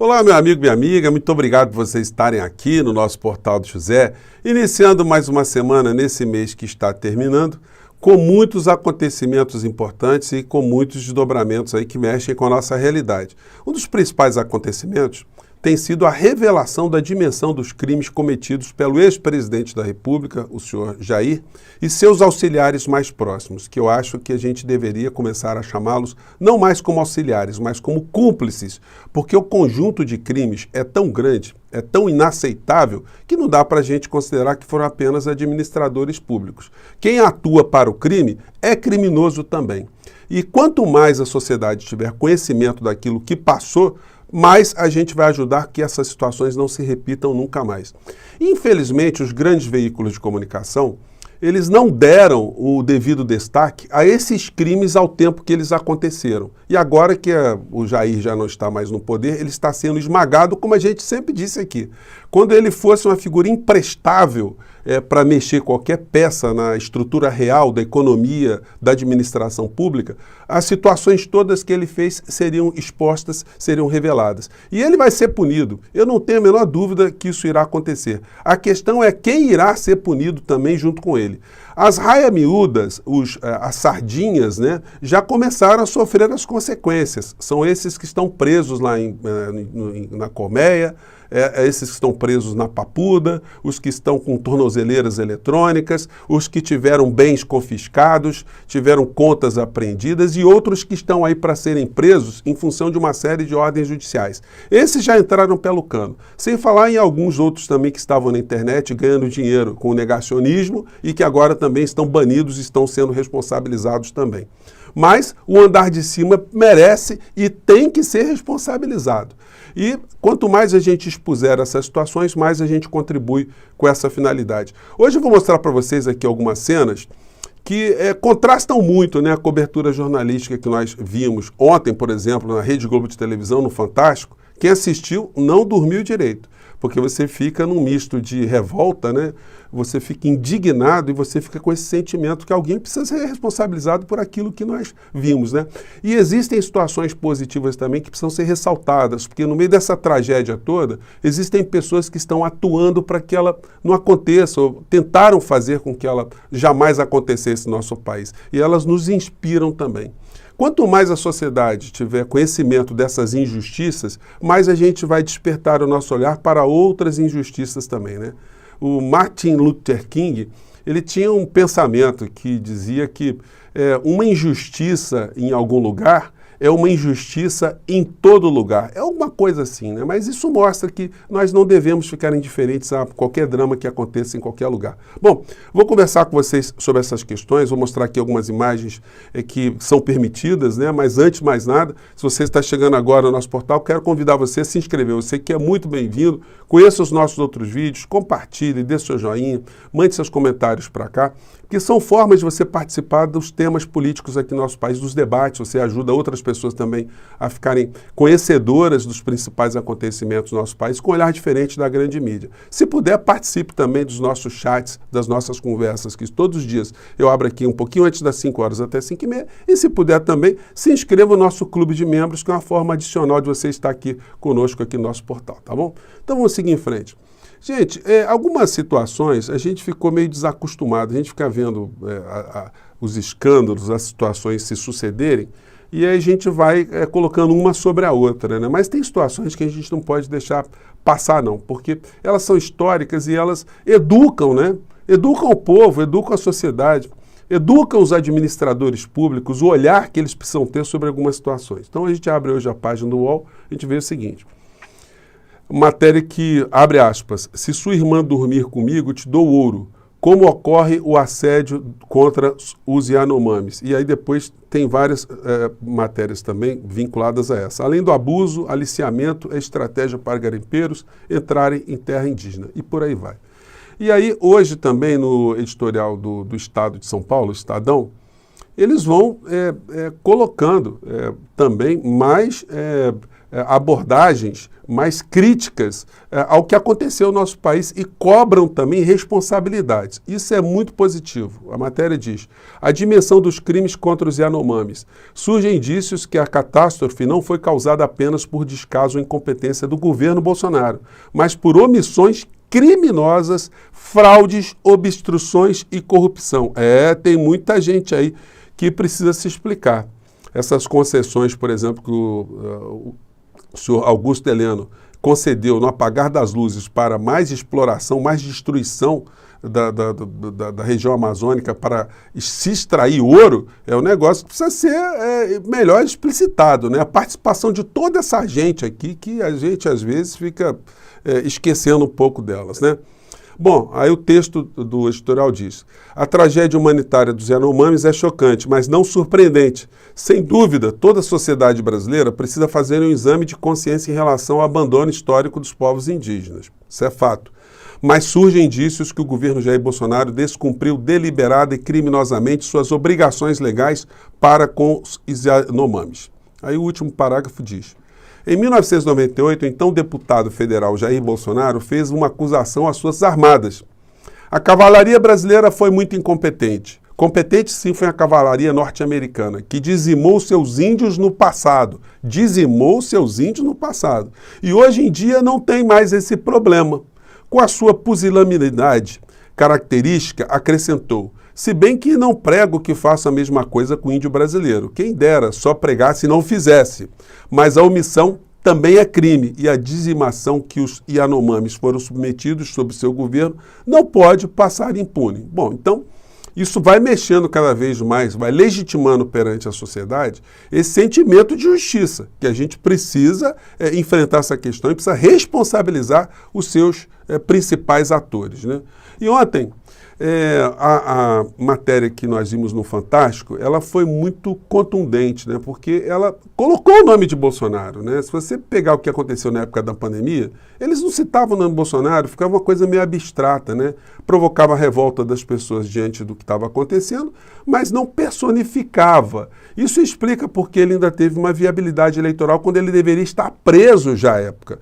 Olá, meu amigo, minha amiga, muito obrigado por vocês estarem aqui no nosso Portal do José, iniciando mais uma semana nesse mês que está terminando, com muitos acontecimentos importantes e com muitos desdobramentos aí que mexem com a nossa realidade. Um dos principais acontecimentos tem sido a revelação da dimensão dos crimes cometidos pelo ex-presidente da República, o senhor Jair, e seus auxiliares mais próximos, que eu acho que a gente deveria começar a chamá-los não mais como auxiliares, mas como cúmplices, porque o conjunto de crimes é tão grande, é tão inaceitável, que não dá para a gente considerar que foram apenas administradores públicos. Quem atua para o crime é criminoso também. E quanto mais a sociedade tiver conhecimento daquilo que passou, mais a gente vai ajudar que essas situações não se repitam nunca mais. Infelizmente, os grandes veículos de comunicação, eles não deram o devido destaque a esses crimes ao tempo que eles aconteceram. E agora que o Jair já não está mais no poder, ele está sendo esmagado, como a gente sempre disse aqui. Quando ele fosse uma figura imprestável para mexer qualquer peça na estrutura real da economia, da administração pública, as situações todas que ele fez seriam expostas, seriam reveladas. E ele vai ser punido. Eu não tenho a menor dúvida que isso irá acontecer. A questão é quem irá ser punido também junto com ele. As raia-miúdas, as sardinhas, né, já começaram a sofrer as consequências. São esses que estão presos lá na colmeia, esses que estão presos na papuda, os que estão com tornozeleiras eletrônicas, os que tiveram bens confiscados, tiveram contas apreendidas e outros que estão aí para serem presos em função de uma série de ordens judiciais. Esses já entraram pelo cano. Sem falar em alguns outros também que estavam na internet ganhando dinheiro com o negacionismo e que agora também estão banidos e estão sendo responsabilizados também. Mas o andar de cima merece e tem que ser responsabilizado. E quanto mais a gente expuser essas situações, mais a gente contribui com essa finalidade. Hoje eu vou mostrar para vocês aqui algumas cenas que contrastam muito, né, a cobertura jornalística que nós vimos ontem, por exemplo, na Rede Globo de televisão, no Fantástico. Quem assistiu não dormiu direito, porque você fica num misto de revolta, né? Você fica indignado e você fica com esse sentimento que alguém precisa ser responsabilizado por aquilo que nós vimos, né? E existem situações positivas também que precisam ser ressaltadas, porque no meio dessa tragédia toda, existem pessoas que estão atuando para que ela não aconteça, ou tentaram fazer com que ela jamais acontecesse no nosso país. E elas nos inspiram também. Quanto mais a sociedade tiver conhecimento dessas injustiças, mais a gente vai despertar o nosso olhar para outras injustiças também, né? O Martin Luther King, ele tinha um pensamento que dizia que uma injustiça em algum lugar é uma injustiça em todo lugar. É alguma coisa assim, né? Mas isso mostra que nós não devemos ficar indiferentes a qualquer drama que aconteça em qualquer lugar. Bom, vou conversar com vocês sobre essas questões, vou mostrar aqui algumas imagens que são permitidas, né? Mas antes de mais nada, se você está chegando agora no nosso portal, quero convidar você a se inscrever. Você que é muito bem-vindo, conheça os nossos outros vídeos, compartilhe, dê seu joinha, mande seus comentários para cá, porque são formas de você participar dos temas políticos aqui no nosso país, dos debates, você ajuda outras pessoas também a ficarem conhecedoras dos principais acontecimentos do nosso país com um olhar diferente da grande mídia. Se puder, participe também dos nossos chats, das nossas conversas, que todos os dias eu abro aqui um pouquinho antes das 5 horas até 5h30, e se puder também, se inscreva no nosso clube de membros, que é uma forma adicional de você estar aqui conosco aqui no nosso portal, tá bom? Então vamos seguir em frente. Gente, algumas situações a gente ficou meio desacostumado, a gente fica vendo os escândalos, as situações se sucederem, e aí a gente vai colocando uma sobre a outra, né? Mas tem situações que a gente não pode deixar passar, não, porque elas são históricas e elas educam, né? Educam o povo, educam a sociedade, educam os administradores públicos, o olhar que eles precisam ter sobre algumas situações. Então a gente abre hoje a página do UOL, a gente vê o seguinte: matéria que, abre aspas, se sua irmã dormir comigo, te dou ouro. Como ocorre o assédio contra os Yanomamis. E aí depois tem várias matérias também vinculadas a essa. Além do abuso, aliciamento é estratégia para garimpeiros entrarem em terra indígena. E por aí vai. E aí hoje também no editorial do Estado de São Paulo, Estadão, eles vão colocando também mais abordagens mais críticas ao que aconteceu no nosso país e cobram também responsabilidades. Isso é muito positivo. A matéria diz: a dimensão dos crimes contra os Yanomamis. Surgem indícios que a catástrofe não foi causada apenas por descaso ou incompetência do governo Bolsonaro, mas por omissões criminosas, fraudes, obstruções e corrupção. Tem muita gente aí que precisa se explicar. Essas concessões, por exemplo, que o senhor Augusto Heleno concedeu no apagar das luzes para mais exploração, mais destruição da região amazônica para se extrair ouro, é um negócio que precisa ser melhor explicitado, né? A participação de toda essa gente aqui, que a gente às vezes fica esquecendo um pouco delas, né? Bom, aí o texto do editorial diz: a tragédia humanitária dos Yanomamis é chocante, mas não surpreendente. Sem dúvida, toda a sociedade brasileira precisa fazer um exame de consciência em relação ao abandono histórico dos povos indígenas. Isso é fato. Mas surgem indícios que o governo Jair Bolsonaro descumpriu deliberada e criminosamente suas obrigações legais para com os Yanomamis. Aí o último parágrafo diz: em 1998, então o deputado federal Jair Bolsonaro fez uma acusação às Forças Armadas. A cavalaria brasileira foi muito incompetente. Competente sim foi a cavalaria norte-americana, que dizimou seus índios no passado. Dizimou seus índios no passado. E hoje em dia não tem mais esse problema. Com a sua pusilanimidade característica, acrescentou: se bem que não prego que faça a mesma coisa com o índio brasileiro. Quem dera, só pregasse e não fizesse. Mas a omissão também é crime, e a dizimação que os Yanomamis foram submetidos sob seu governo não pode passar impune. Bom, então, isso vai mexendo cada vez mais, vai legitimando perante a sociedade esse sentimento de justiça, que a gente precisa enfrentar essa questão e precisa responsabilizar os seus principais atores, né? E ontem, a matéria que nós vimos no Fantástico, ela foi muito contundente, né? Porque ela colocou o nome de Bolsonaro, né? Se você pegar o que aconteceu na época da pandemia, eles não citavam o nome de Bolsonaro, ficava uma coisa meio abstrata, né? Provocava a revolta das pessoas diante do que estava acontecendo, mas não personificava. Isso explica porque ele ainda teve uma viabilidade eleitoral quando ele deveria estar preso já à época.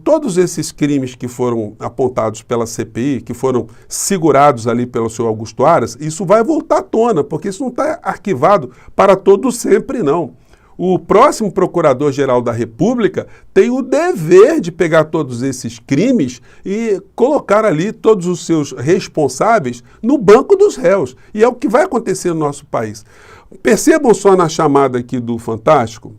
Todos esses crimes que foram apontados pela CPI, que foram segurados ali pelo senhor Augusto Aras, isso vai voltar à tona, porque isso não está arquivado para todo sempre, não. O próximo Procurador-Geral da República tem o dever de pegar todos esses crimes e colocar ali todos os seus responsáveis no banco dos réus. E é o que vai acontecer no nosso país. Percebam só na chamada aqui do Fantástico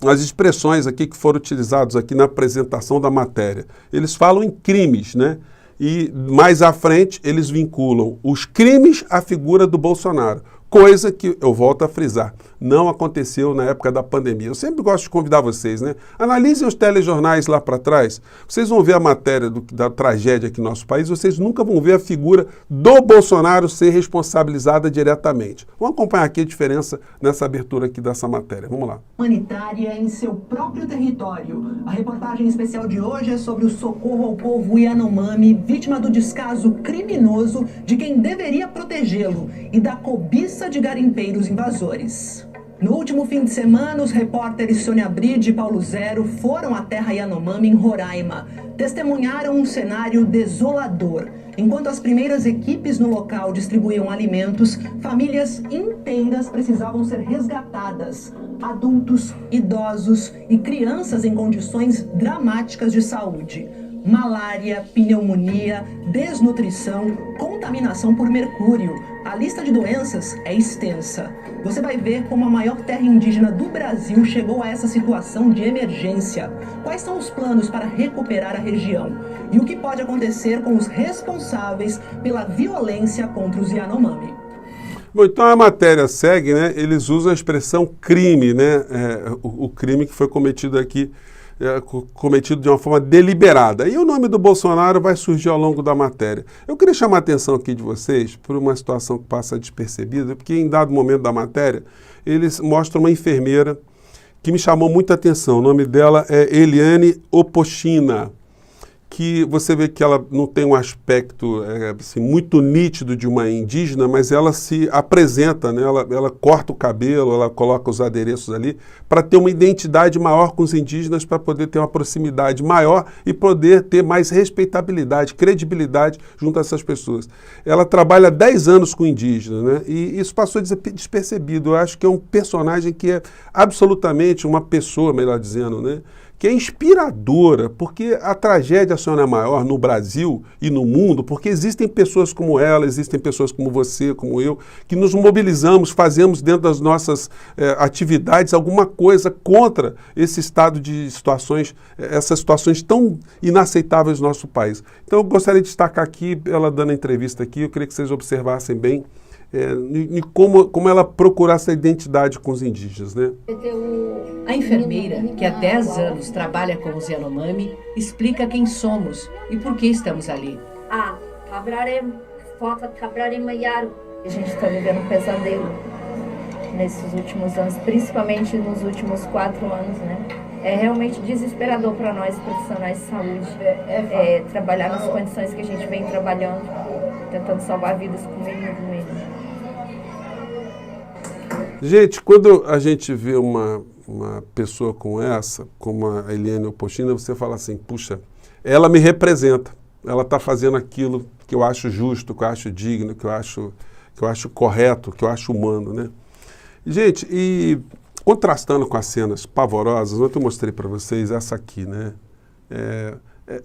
as expressões aqui que foram utilizadas aqui na apresentação da matéria. Eles falam em crimes, né? E mais à frente eles vinculam os crimes à figura do Bolsonaro. Coisa que, eu volto a frisar, não aconteceu na época da pandemia. Eu sempre gosto de convidar vocês, né? Analisem os telejornais lá para trás. Vocês vão ver a matéria da tragédia aqui no nosso país, vocês nunca vão ver a figura do Bolsonaro ser responsabilizada diretamente. Vamos acompanhar aqui a diferença nessa abertura aqui dessa matéria. Vamos lá. Humanitária em seu próprio território. A reportagem especial de hoje é sobre o socorro ao povo Yanomami, vítima do descaso criminoso de quem deveria protegê-lo e da cobiça de garimpeiros invasores. No último fim de semana, os repórteres Sônia Bride e Paulo Zero foram à terra Yanomami, em Roraima. Testemunharam um cenário desolador. Enquanto as primeiras equipes no local distribuíam alimentos, famílias inteiras precisavam ser resgatadas. Adultos, idosos e crianças em condições dramáticas de saúde. Malária, pneumonia, desnutrição, contaminação por mercúrio. A lista de doenças é extensa. Você vai ver como a maior terra indígena do Brasil chegou a essa situação de emergência. Quais são os planos para recuperar a região? E o que pode acontecer com os responsáveis pela violência contra os Yanomami? Bom, então a matéria segue, né? Eles usam a expressão crime, né? O crime que foi cometido aqui, cometido de uma forma deliberada. E o nome do Bolsonaro vai surgir ao longo da matéria. Eu queria chamar a atenção aqui de vocês por uma situação que passa despercebida, porque em dado momento da matéria, eles mostram uma enfermeira que me chamou muita atenção. O nome dela é Eliane Opochina, que você vê que ela não tem um aspecto assim, muito nítido de uma indígena, mas ela se apresenta, né? Ela corta o cabelo, ela coloca os adereços ali para ter uma identidade maior com os indígenas, para poder ter uma proximidade maior e poder ter mais respeitabilidade, credibilidade junto a essas pessoas. Ela trabalha 10 anos com indígenas, né? E isso passou despercebido. Eu acho que é um personagem que é absolutamente uma pessoa, melhor dizendo, né? Que é inspiradora, porque a tragédia só não é maior no Brasil e no mundo, porque existem pessoas como ela, existem pessoas como você, como eu, que nos mobilizamos, fazemos dentro das nossas atividades alguma coisa contra esse estado de situações, essas situações tão inaceitáveis no nosso país. Então eu gostaria de destacar aqui, ela dando a entrevista aqui, eu queria que vocês observassem bem como ela procura essa identidade com os indígenas, né? A enfermeira, que há 10 anos trabalha com os Yanomami, explica quem somos e por que estamos ali. A gente está vivendo um pesadelo nesses últimos anos, principalmente nos últimos 4 anos, né? É realmente desesperador para nós, profissionais de saúde, trabalhar nas condições que a gente vem trabalhando, tentando salvar vidas com o mínimo do mínimo. Gente, quando a gente vê uma pessoa com essa, como a Eliane Opochina, você fala assim, puxa, ela me representa, ela está fazendo aquilo que eu acho justo, que eu acho digno, que eu acho correto, que eu acho humano, né? Gente, e contrastando com as cenas pavorosas, ontem eu mostrei para vocês essa aqui, né?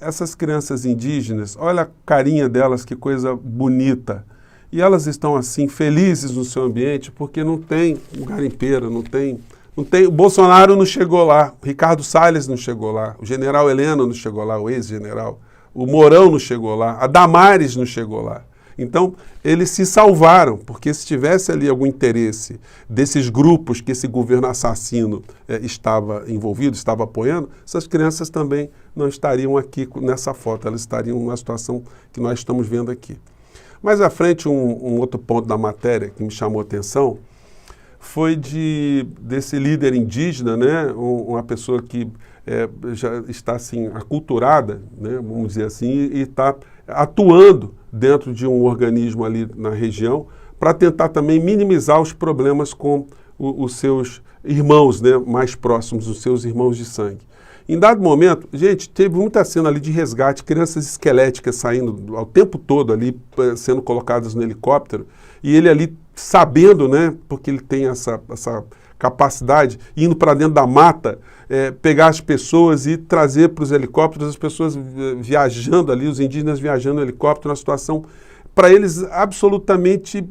Essas crianças indígenas, olha a carinha delas, que coisa bonita. E elas estão assim, felizes no seu ambiente, porque não tem um garimpeiro, não tem, o Bolsonaro não chegou lá, Ricardo Salles não chegou lá, o general Heleno não chegou lá, o ex-general, o Mourão não chegou lá, a Damares não chegou lá. Então, eles se salvaram, porque se tivesse ali algum interesse desses grupos que esse governo assassino estava envolvido, estava apoiando, essas crianças também não estariam aqui nessa foto, elas estariam numa situação que nós estamos vendo aqui. Mais à frente, um outro ponto da matéria que me chamou a atenção foi desse líder indígena, né? Uma pessoa que já está assim, aculturada, né? Vamos dizer assim, e está atuando dentro de um organismo ali na região para tentar também minimizar os problemas com os seus irmãos, né? Mais próximos, os seus irmãos de sangue. Em dado momento, gente, teve muita cena ali de resgate, crianças esqueléticas saindo ao tempo todo ali, sendo colocadas no helicóptero, e ele ali sabendo, né, porque ele tem essa capacidade, indo para dentro da mata, pegar as pessoas e trazer para os helicópteros, as pessoas viajando ali, os indígenas viajando no helicóptero, uma situação para eles absolutamente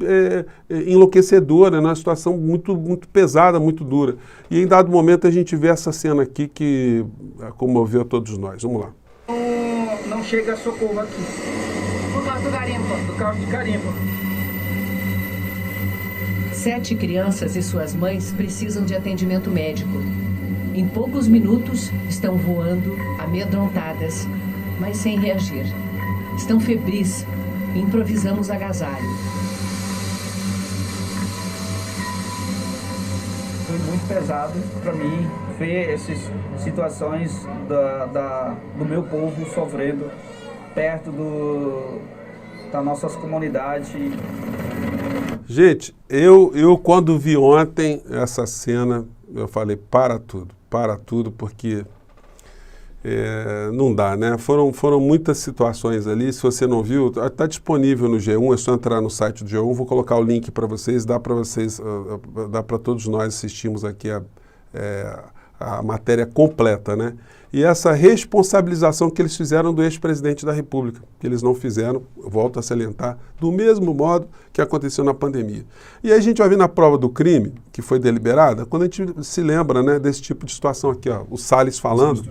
enlouquecedora, uma situação muito, muito pesada, muito dura. E em dado momento a gente vê essa cena aqui que comoveu a todos nós. Vamos lá. Não chega socorro aqui. Por causa do garimpo. Do carro de garimpo. 7 crianças e suas mães precisam de atendimento médico. Em poucos minutos estão voando, amedrontadas, mas sem reagir. Estão febris. Improvisamos agasalho. Foi muito pesado para mim ver essas situações do meu povo sofrendo perto das nossas comunidades. Gente, eu quando vi ontem essa cena, eu falei, para tudo, porque não dá, né? Foram muitas situações ali, se você não viu, está disponível no G1, é só entrar no site do G1, vou colocar o link para vocês, dá para todos nós assistirmos aqui a matéria completa, né? E essa responsabilização que eles fizeram do ex-presidente da República, que eles não fizeram, volto a salientar, do mesmo modo que aconteceu na pandemia. E aí a gente vai ver na prova do crime, que foi deliberada, quando a gente se lembra, né, desse tipo de situação aqui, ó, o Salles falando.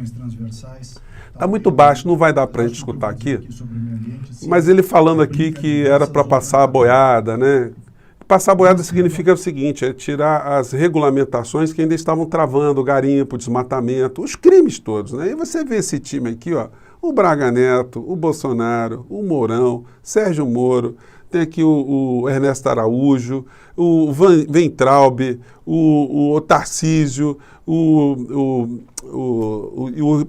Está muito baixo, não vai dar para a gente escutar aqui, mas ele falando aqui que era para passar a boiada, né? Passar a boiada significa o seguinte, é tirar as regulamentações que ainda estavam travando o garimpo, o desmatamento, os crimes todos, né? E você vê esse time aqui, ó, o Braga Neto, o Bolsonaro, o Mourão, Sérgio Moro, tem aqui o Ernesto Araújo, o Weintraub, o Tarcísio, o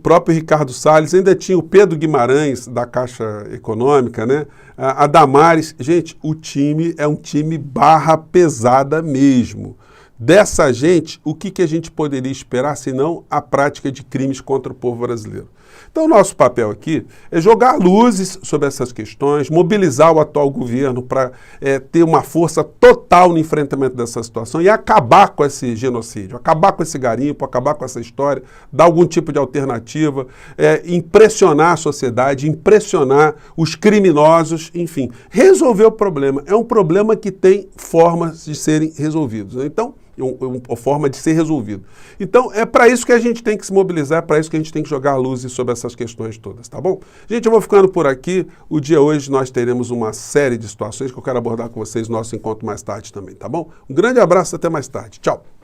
próprio Ricardo Salles, ainda tinha o Pedro Guimarães, da Caixa Econômica, né? A Damares. Gente, o time é um time barra pesada mesmo. Dessa gente, o que a gente poderia esperar, senão a prática de crimes contra o povo brasileiro? Então, o nosso papel aqui é jogar luzes sobre essas questões, mobilizar o atual governo para ter uma força total no enfrentamento dessa situação e acabar com esse genocídio, acabar com esse garimpo, acabar com essa história, dar algum tipo de alternativa, impressionar a sociedade, impressionar os criminosos, enfim, resolver o problema. É um problema que tem formas de serem resolvidos, né? Então, uma forma de ser resolvido. Então, é para isso que a gente tem que se mobilizar, é para isso que a gente tem que jogar luzes sobre essas questões todas, tá bom? Gente, eu vou ficando por aqui. O dia hoje nós teremos uma série de situações que eu quero abordar com vocês no nosso encontro mais tarde também, tá bom? Um grande abraço, até mais tarde. Tchau!